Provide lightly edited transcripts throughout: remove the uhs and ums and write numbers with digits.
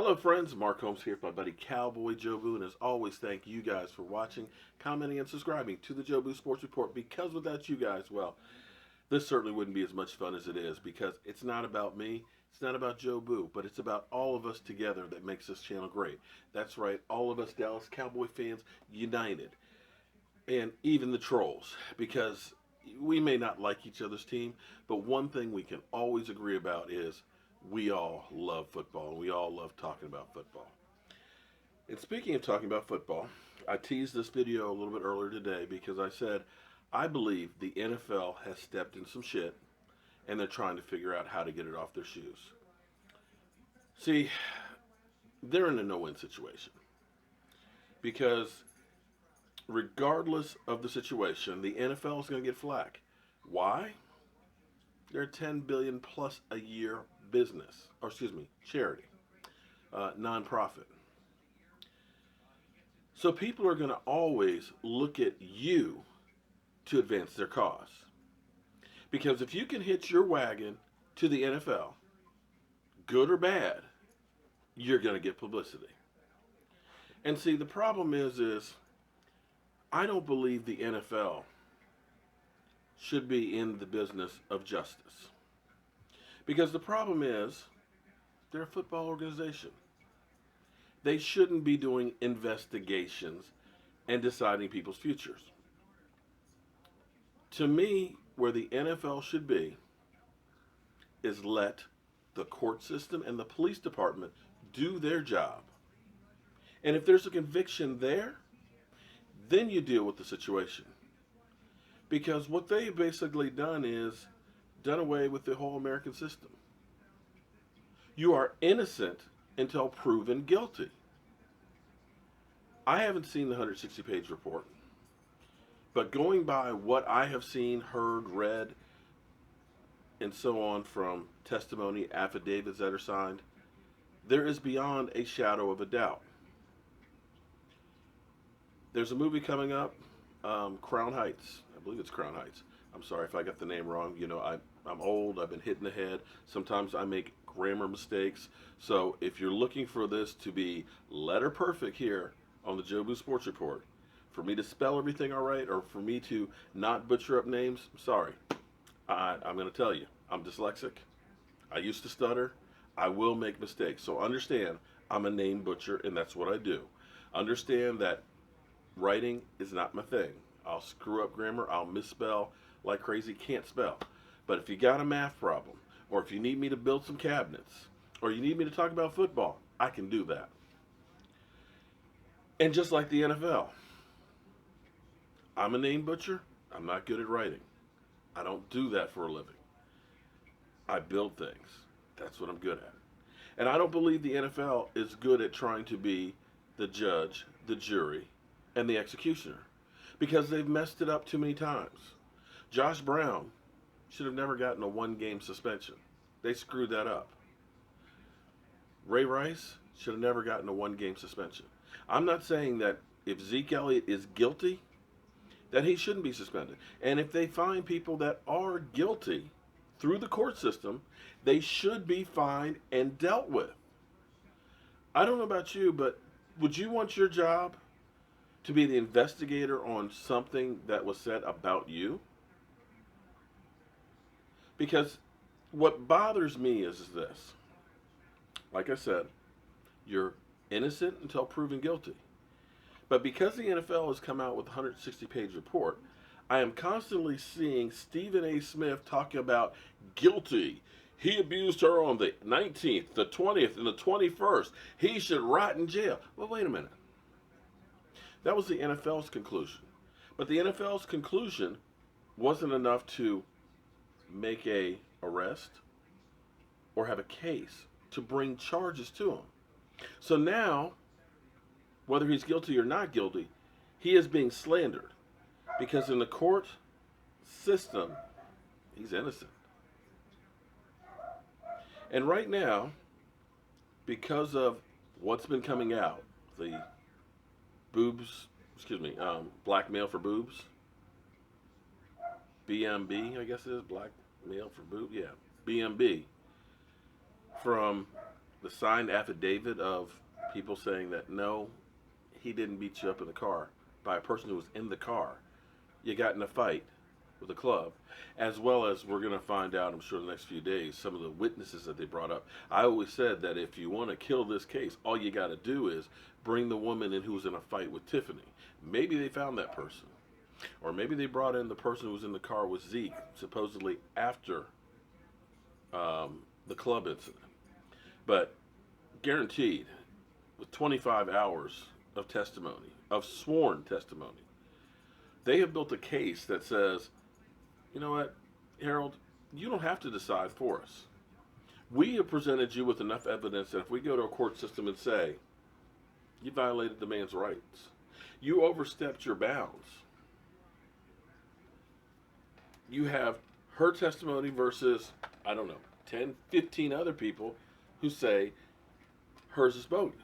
Hello friends, Mark Holmes here with my buddy CowboyJobu, and as always, thank you guys for watching, commenting, and subscribing to the Jobu Sports Report, because without you guys, well, this certainly wouldn't be as much fun as it is, because it's not about me, it's not about Jobu, but it's about all of us together that makes this channel great. That's right, all of us Dallas Cowboy fans united, and even the trolls, because we may not like each other's team, but one thing we can always agree about is we all love football, and we all love talking about football. And speaking of talking about football, I teased this video a little bit earlier today because I said I believe the NFL has stepped in some shit and they're trying to figure out how to get it off their shoes. See, they're in a no-win situation because regardless of the situation, the NFL is going to get flack. Why? They're a 10 billion plus a year business, or excuse me, charity, nonprofit. So people are going to always look at you to advance their cause. Because if you can hitch your wagon to the NFL, good or bad, you're going to get publicity. And see, the problem is I don't believe the NFL should be in the business of justice. Because the problem is, they're a football organization. They shouldn't be doing investigations and deciding people's futures. To me, where the NFL should be is let the court system and the police department do their job. And if there's a conviction there, then you deal with the situation. Because what they've basically done is done away with the whole American system. You are innocent until proven guilty. I haven't seen the 160-page report, but going by what I have seen, heard, read, and so on from testimony, affidavits that are signed, there is beyond a shadow of a doubt. There's a movie coming up, Crown Heights. I believe it's Crown Heights. I'm sorry if I got the name wrong. You know, I'm old. I've been hit in the head. Sometimes I make grammar mistakes. So if you're looking for this to be letter perfect here on the Jobu Sports Report, for me to spell everything all right, or for me to not butcher up names, I'm sorry. I'm going to tell you, I'm dyslexic. I used to stutter. I will make mistakes. So understand, I'm a name butcher, and that's what I do. Understand that writing is not my thing. I'll screw up grammar. I'll misspell like crazy. Can't spell. But if you got a math problem, or if you need me to build some cabinets, or you need me to talk about football, I can do that. And just like the NFL, I'm a name butcher. I'm not good at writing. I don't do that for a living. I build things. That's what I'm good at. And I don't believe the NFL is good at trying to be the judge, the jury, and the executioner, because they've messed it up too many times. Josh Brown should have never gotten a one-game suspension. They screwed that up. Ray Rice should have never gotten a one-game suspension. I'm not saying that if Zeke Elliott is guilty, that he shouldn't be suspended. And if they find people that are guilty through the court system, they should be fined and dealt with. I don't know about you, but would you want your job to be the investigator on something that was said about you? Because what bothers me is this. Like I said, you're innocent until proven guilty. But because the NFL has come out with a 160-page report, I am constantly seeing Stephen A. Smith talking about guilty. He abused her on the 19th, the 20th, and the 21st. He should rot in jail. Well, wait a minute. That was the NFL's conclusion. But the NFL's conclusion wasn't enough to make a arrest or have a case to bring charges to him. So now, whether he's guilty or not guilty, he is being slandered. Because in the court system, he's innocent. And right now, because of what's been coming out, the blackmail for boobs, BMB, I guess it is, blackmail for boobs, yeah, BMB, from the signed affidavit of people saying that no, he didn't beat you up in the car, by a person who was in the car. You got in a fight with a club, as well as we're going to find out, I'm sure, in the next few days, some of the witnesses that they brought up. I always said that if you want to kill this case, all you got to do is bring the woman in who was in a fight with Tiffany. Maybe they found that person. Or maybe they brought in the person who was in the car with Zeke, supposedly after the club incident. But guaranteed, with 25 hours of testimony, of sworn testimony, they have built a case that says, you know what, Harold, you don't have to decide for us. We have presented you with enough evidence that if we go to a court system and say, you violated the man's rights, you overstepped your bounds, you have her testimony versus, I don't know, 10, 15 other people who say hers is bogus.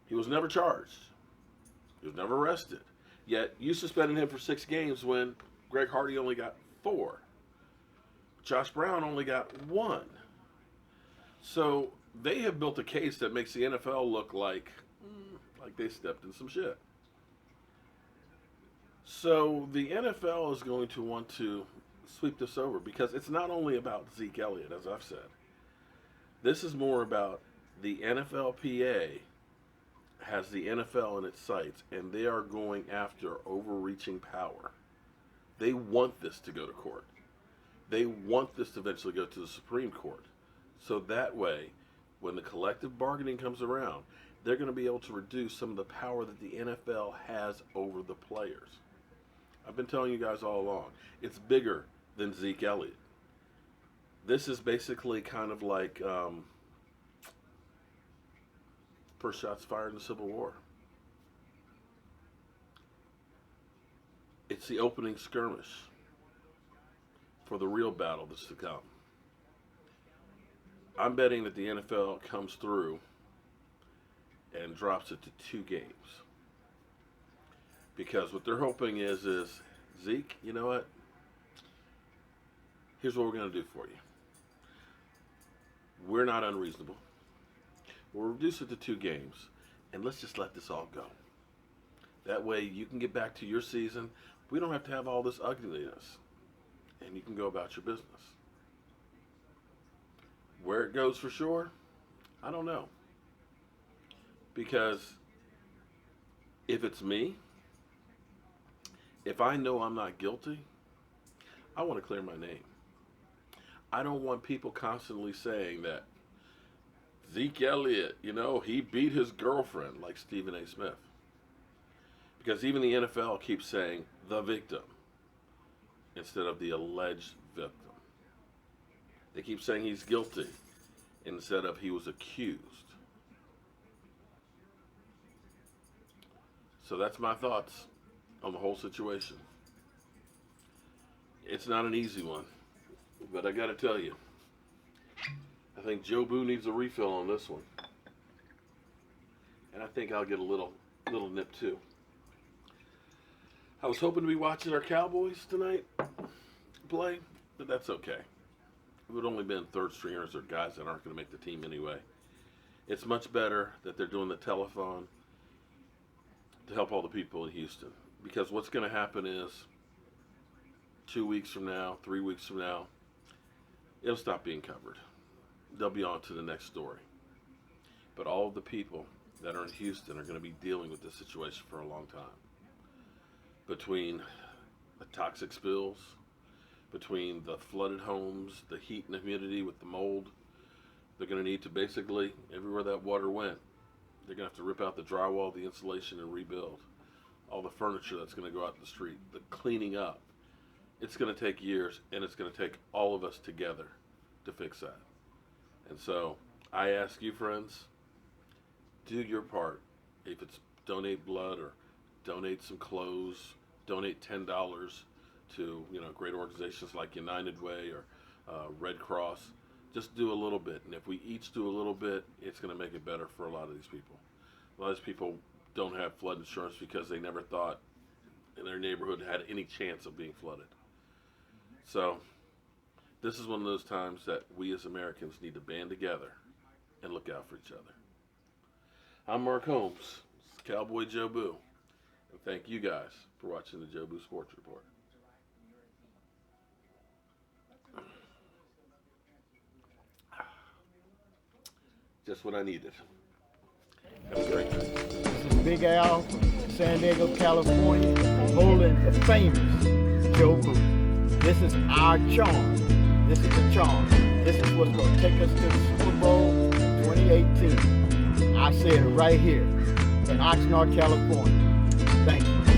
He was never charged. He was never arrested. Yet you suspended him for 6 games when Greg Hardy only got 4. Josh Brown only got 1. So they have built a case that makes the NFL look like they stepped in some shit. So the NFL is going to want to sweep this over because it's not only about Zeke Elliott, as I've said. This is more about the NFLPA has the NFL in its sights, and they are going after overreaching power. They want this to go to court. They want this to eventually go to the Supreme Court. So that way, when the collective bargaining comes around, they're going to be able to reduce some of the power that the NFL has over the players. I've been telling you guys all along, it's bigger than Zeke Elliott. This is basically kind of like first shots fired in the Civil War. It's the opening skirmish for the real battle that's to come. I'm betting that the NFL comes through and drops it to 2 games. Because what they're hoping is Zeke, you know what? Here's what we're going to do for you. We're not unreasonable. We'll reduce it to 2 games, and let's just let this all go. That way you can get back to your season. We don't have to have all this ugliness, and you can go about your business. Where it goes for sure, I don't know. Because if it's me, if I know I'm not guilty, I want to clear my name. I don't want people constantly saying that Zeke Elliott, he beat his girlfriend like Stephen A. Smith. Because even the NFL keeps saying the victim instead of the alleged victim. They keep saying he's guilty instead of he was accused. So that's my thoughts on the whole situation. It's not an easy one, but I got to tell you, I think Jobu needs a refill on this one. And I think I'll get a little nip too. I was hoping to be watching our Cowboys tonight play, but that's okay. It would only been third stringers or guys that aren't going to make the team anyway. It's much better that they're doing the telethon to help all the people in Houston. Because what's going to happen is 2 weeks from now, 3 weeks from now, it'll stop being covered. They'll be on to the next story. But all of the people that are in Houston are going to be dealing with this situation for a long time. Between the toxic spills, between the flooded homes, the heat and humidity with the mold, they're going to need to basically, everywhere that water went, they're going to have to rip out the drywall, the insulation, and rebuild. All the furniture that's going to go out in the street, the cleaning up. It's going to take years, and it's going to take all of us together to fix that. And so I ask you, friends, do your part. If it's donate blood or donate some clothes, donate $10 to great organizations like United Way or Red Cross. Just do a little bit, and if we each do a little bit, it's going to make it better for a lot of these people. A lot of these people don't have flood insurance because they never thought in their neighborhood had any chance of being flooded. So This is one of those times that we as Americans need to band together and look out for each other. I'm Mark Holmes, Cowboy Jobu, and thank you guys for watching the Jobu Sports Report. Just what I needed. Have a great night. This is Big Al from San Diego, California, holding the famous Jobu. This is our charm. This is the charm. This is what's going to take us to the Super Bowl 2018. I said it right here in Oxnard, California. Thank you.